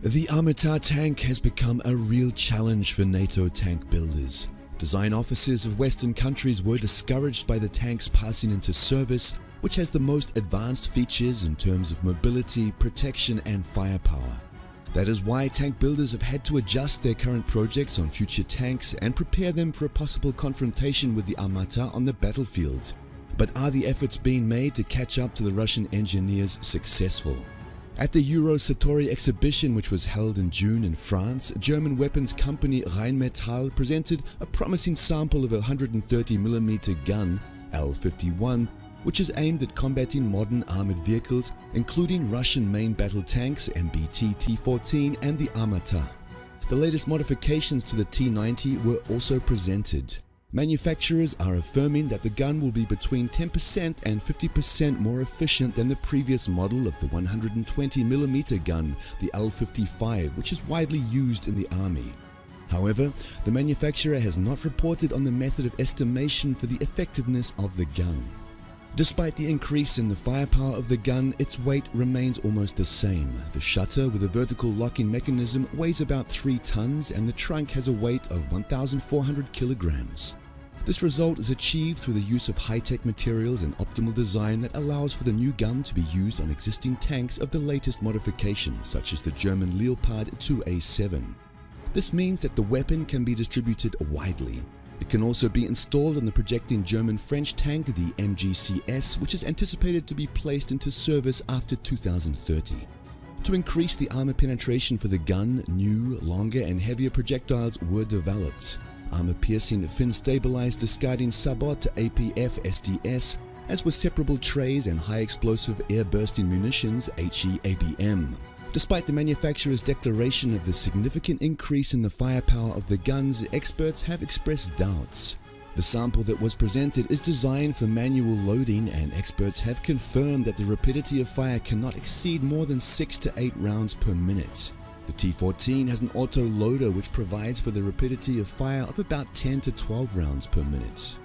The Armata tank has become a real challenge for NATO tank builders. Design officers of Western countries were discouraged by the tanks passing into service, which has the most advanced features in terms of mobility, protection and firepower. That is why tank builders have had to adjust their current projects on future tanks and prepare them for a possible confrontation with the Armata on the battlefield. But are the efforts being made to catch up to the Russian engineers successful? At the Euro-Satori exhibition, which was held in June in France, German weapons company Rheinmetall presented a promising sample of a 130mm gun, L-51, which is aimed at combating modern armored vehicles, including Russian main battle tanks MBT T-14 and the Armata. The latest modifications to the T-90 were also presented. Manufacturers are affirming that the gun will be between 10% and 50% more efficient than the previous model of the 120mm gun, the L-55, which is widely used in the army. However, the manufacturer has not reported on the method of estimation for the effectiveness of the gun. Despite the increase in the firepower of the gun, its weight remains almost the same. The shutter with a vertical locking mechanism weighs about 3 tons and the trunk has a weight of 1,400 kilograms. This result is achieved through the use of high-tech materials and optimal design that allows for the new gun to be used on existing tanks of the latest modifications, such as the German Leopard 2A7. This means that the weapon can be distributed widely. It can also be installed on the projecting German-French tank, the MGCS, which is anticipated to be placed into service after 2030. To increase the armor penetration for the gun, new, longer and heavier projectiles were developed. Armor-piercing fin-stabilized discarding sabot APF SDS, as were separable trays and high-explosive air-bursting munitions HEABM. Despite the manufacturer's declaration of the significant increase in the firepower of the guns, experts have expressed doubts. The sample that was presented is designed for manual loading, and experts have confirmed that the rapidity of fire cannot exceed more than 6 to 8 rounds per minute. The T-14 has an auto-loader which provides for the rapidity of fire of about 10 to 12 rounds per minute.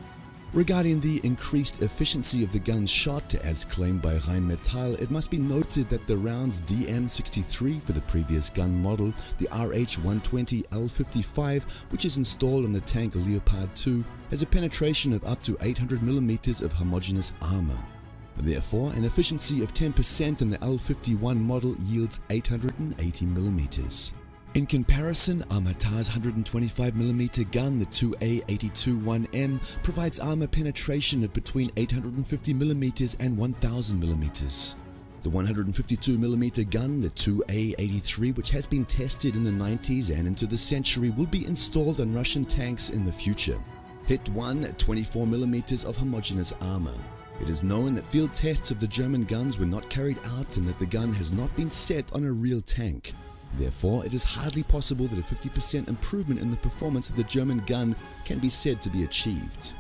Regarding the increased efficiency of the gun's shot, as claimed by Rheinmetall, it must be noted that the round's DM63 for the previous gun model, the RH120 L55, which is installed on the tank Leopard 2, has a penetration of up to 800mm of homogeneous armor. Therefore, an efficiency of 10% in the L51 model yields 880mm. In comparison, Armata's 125mm gun, the 2A82-1M, provides armor penetration of between 850mm and 1000mm. The 152mm gun, the 2A83, which has been tested in the 90s and into the century, will be installed on Russian tanks in the future. Hit 1 24mm of homogeneous armor. It is known that field tests of the German guns were not carried out and that the gun has not been set on a real tank. Therefore, it is hardly possible that a 50% improvement in the performance of the German gun can be said to be achieved.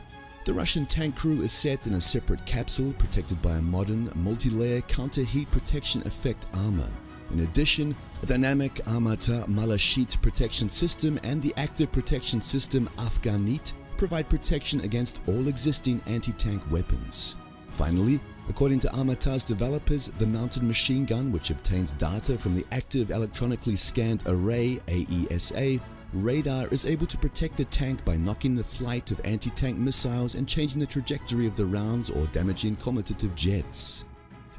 The Russian tank crew is set in a separate capsule protected by a modern, multi-layer counter-heat protection effect armor. In addition, a dynamic Armata Malachit protection system and the active protection system Afghanit provide protection against all existing anti-tank weapons. Finally, according to Armata's developers, the mounted machine gun, which obtains data from the Active Electronically Scanned Array AESA radar, is able to protect the tank by knocking the flight of anti-tank missiles and changing the trajectory of the rounds or damaging commutative jets.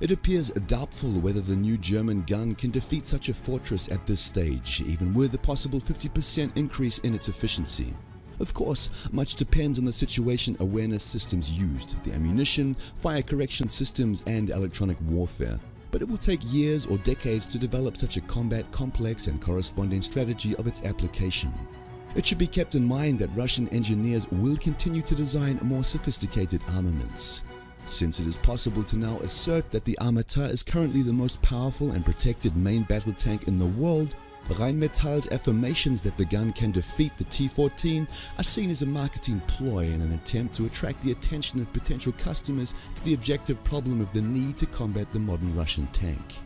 It appears doubtful whether the new German gun can defeat such a fortress at this stage, even with a possible 50% increase in its efficiency. Of course, much depends on the situation awareness systems used, the ammunition, fire correction systems and electronic warfare. But it will take years or decades to develop such a combat complex and corresponding strategy of its application. It should be kept in mind that Russian engineers will continue to design more sophisticated armaments. Since it is possible to now assert that the Armata is currently the most powerful and protected main battle tank in the world, Rheinmetall's affirmations that the gun can defeat the T-14 are seen as a marketing ploy in an attempt to attract the attention of potential customers to the objective problem of the need to combat the modern Russian tank.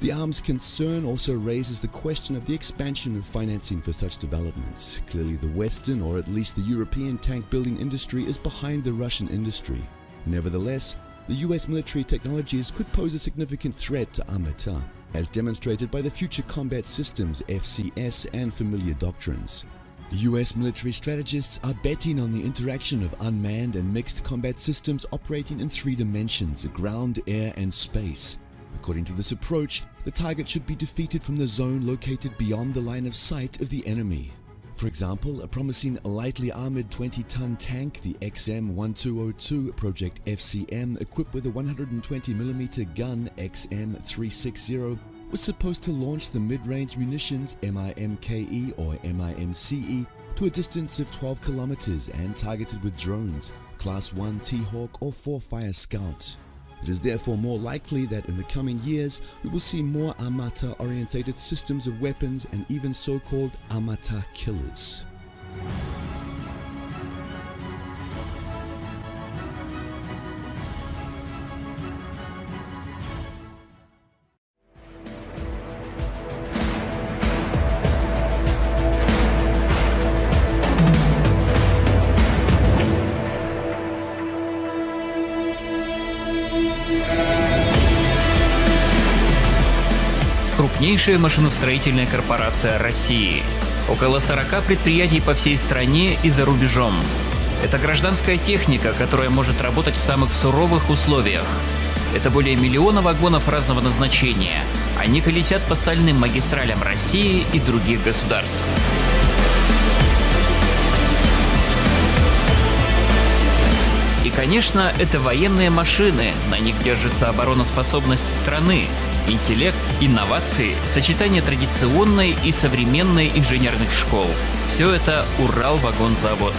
The arms concern also raises the question of the expansion of financing for such developments. Clearly the Western, or at least the European tank building industry is behind the Russian industry. Nevertheless, the US military technologies could pose a significant threat to Armata. as demonstrated by the Future Combat Systems (FCS) and familiar doctrines. The US military strategists are betting on the interaction of unmanned and mixed combat systems operating in 3 dimensions: ground, air, and space. According to this approach, the target should be defeated from the zone located beyond the line of sight of the enemy. For example, a promising lightly armored 20-ton tank, the XM-1202 Project FCM, equipped with a 120mm gun XM-360, was supposed to launch the mid-range munitions MIMKE or MIMCE to a distance of 12 kilometers and targeted with drones, Class 1 T-Hawk or 4-Fire Scout. It is therefore more likely that in the coming years we will see more Armata-orientated systems of weapons and even so-called Armata killers. Крупнейшая машиностроительная корпорация России. Около 40 предприятий по всей стране и за рубежом. Это гражданская техника, которая может работать в самых суровых условиях. Это более 1 миллиона вагонов разного назначения. Они колесят по стальным магистралям России и других государств. И, конечно, это военные машины, на них держится обороноспособность страны, интеллект, инновации, сочетание традиционной и современной инженерных школ. Все это Уралвагонзавод.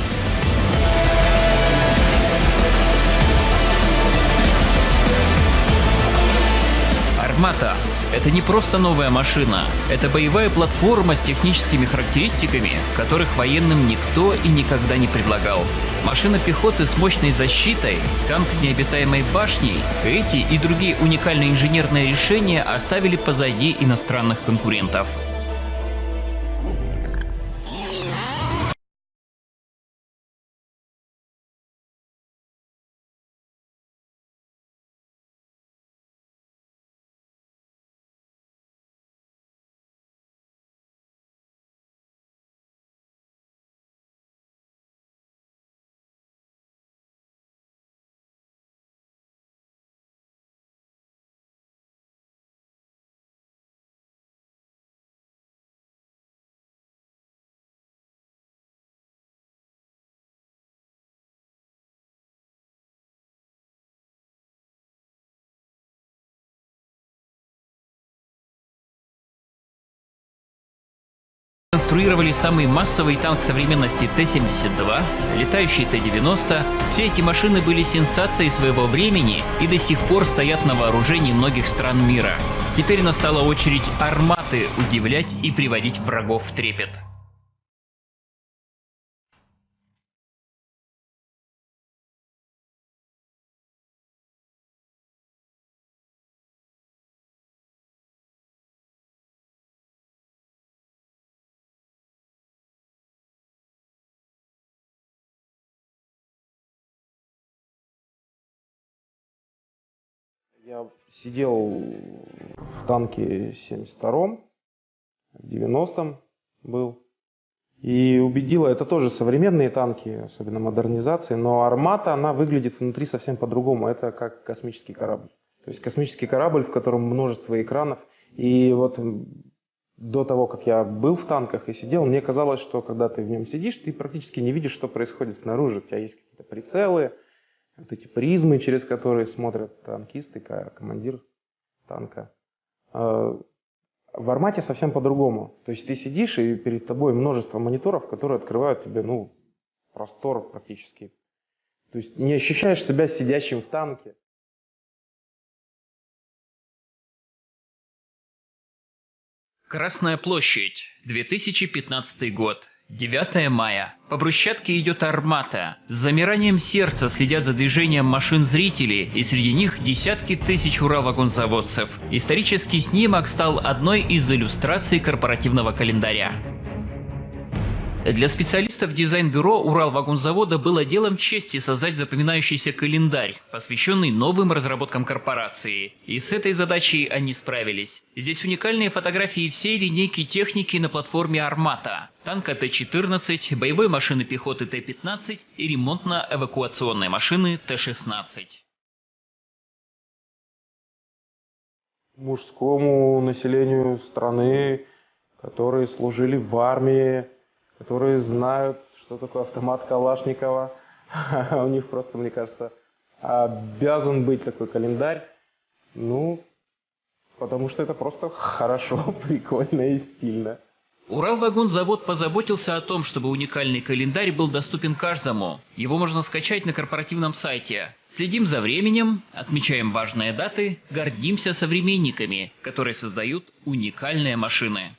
Армата – это не просто новая машина, это боевая платформа с техническими характеристиками, которых военным никто и никогда не предлагал. Машина пехоты с мощной защитой, танк с необитаемой башней – эти и другие уникальные инженерные решения оставили позади иностранных конкурентов. Конструировали самый массовый танк современности Т-72, летающий Т-90. Все эти машины были сенсацией своего времени и до сих пор стоят на вооружении многих стран мира. Теперь настала очередь Арматы удивлять и приводить врагов в трепет. Я сидел в танке 72-м, в 90-м был. И убедило, это тоже современные танки, особенно модернизации, но Армата, она выглядит внутри совсем по-другому. Это как космический корабль. То есть космический корабль, в котором множество экранов. И вот до того, как я был в танках и сидел, мне казалось, что когда ты в нем сидишь, ты практически не видишь, что происходит снаружи. У тебя есть какие-то прицелы, вот эти призмы, через которые смотрят танкисты, командир танка. В Армате совсем по-другому. То есть ты сидишь, и перед тобой множество мониторов, которые открывают тебе, простор практически. То есть не ощущаешь себя сидящим в танке. Красная площадь, 2015 год. 9 мая. По брусчатке идет Армата. С замиранием сердца следят за движением машин зрители, и среди них десятки тысяч уралвагонзаводцев. Исторический снимок стал одной из иллюстраций корпоративного календаря. Для специалистов дизайн-бюро Уралвагонзавода было делом чести создать запоминающийся календарь, посвященный новым разработкам корпорации. И с этой задачей они справились. Здесь уникальные фотографии всей линейки техники на платформе «Армата», танка Т-14, боевой машины пехоты Т-15 и ремонтно-эвакуационной машины Т-16. Мужскому населению страны, которые служили в армии, которые знают, что такое автомат Калашникова. У них просто, мне кажется, обязан быть такой календарь. Ну, потому что это просто хорошо, прикольно и стильно. Уралвагонзавод позаботился о том, чтобы уникальный календарь был доступен каждому. Его можно скачать на корпоративном сайте. Следим за временем, отмечаем важные даты, гордимся современниками, которые создают уникальные машины.